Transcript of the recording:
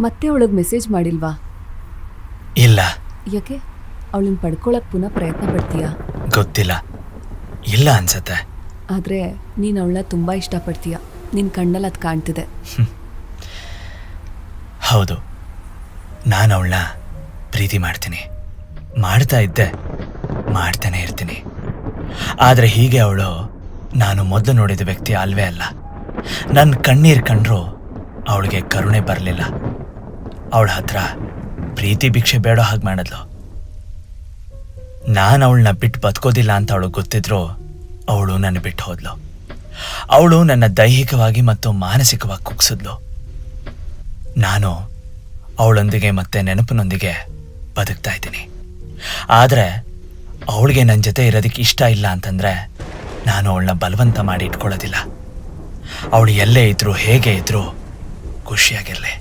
ಮತ್ತೆ ಅವಳಿಗೆ ಮೆಸೇಜ್ ಮಾಡಿಲ್ವಾ? ಇಲ್ಲ. ಯಾಕೆ? ಅವಳನ್ನ ಪಡ್ಕೊಳಕ್ ಪುನಃ ಪ್ರಯತ್ನ ಪಡ್ತೀಯಾ? ಗೊತ್ತಿಲ್ಲ, ಇಲ್ಲ ಅನ್ಸತ್ತೆ. ಆದರೆ ನೀನು ಅವಳನ್ನ ತುಂಬ ಇಷ್ಟಪಡ್ತೀಯ, ನಿನ್ನ ಕಣ್ಣಲ್ಲಿ ಅದು ಕಾಣ್ತಿದೆ. ಹೌದು, ನಾನು ಅವಳನ್ನ ಪ್ರೀತಿ ಮಾಡ್ತೀನಿ, ಮಾಡ್ತಾ ಇದ್ದೆ, ಮಾಡ್ತಾನೆ ಇರ್ತೀನಿ. ಆದರೆ ಹೀಗೆ ಅವಳು ನಾನು ಮೊದಲು ನೋಡಿದ ವ್ಯಕ್ತಿ ಅಲ್ವೇ ಅಲ್ಲ. ನನ್ನ ಕಣ್ಣೀರು ಕಂಡ್ರೂ ಅವಳಿಗೆ ಕರುಣೆ ಬರಲಿಲ್ಲ. ಅವಳ ಹತ್ರ ಪ್ರೀತಿ ಭಿಕ್ಷೆ ಬೇಡೋ ಹಾಗೆ ಮಾಡಿದ್ಲು. ನಾನು ಅವಳನ್ನ ಬಿಟ್ಟು ಬದುಕೋದಿಲ್ಲ ಅಂತ ಅವಳು ಗೊತ್ತಿದ್ರು ಅವಳು ನನ್ನ ಬಿಟ್ಟು ಹೋದ್ಲು. ಅವಳು ನನ್ನ ದೈಹಿಕವಾಗಿ ಮತ್ತು ಮಾನಸಿಕವಾಗಿ ಕುಗ್ಸಿದ್ಲು. ನಾನು ಅವಳೊಂದಿಗೆ ಮತ್ತೆ ನೆನಪಿನೊಂದಿಗೆ ಬದುಕ್ತಾ ಇದ್ದೀನಿ. ಆದರೆ ಅವಳಿಗೆ ನನ್ನ ಜೊತೆ ಇರೋದಕ್ಕೆ ಇಷ್ಟ ಇಲ್ಲ ಅಂತಂದರೆ ನಾನು ಅವಳನ್ನ ಬಲವಂತ ಮಾಡಿ ಇಟ್ಕೊಳ್ಳೋದಿಲ್ಲ. ಅವಳು ಎಲ್ಲೇ ಇದ್ರೂ ಹೇಗೆ ಇದ್ರೂ ಖುಷಿಯಾಗಿರಲಿ.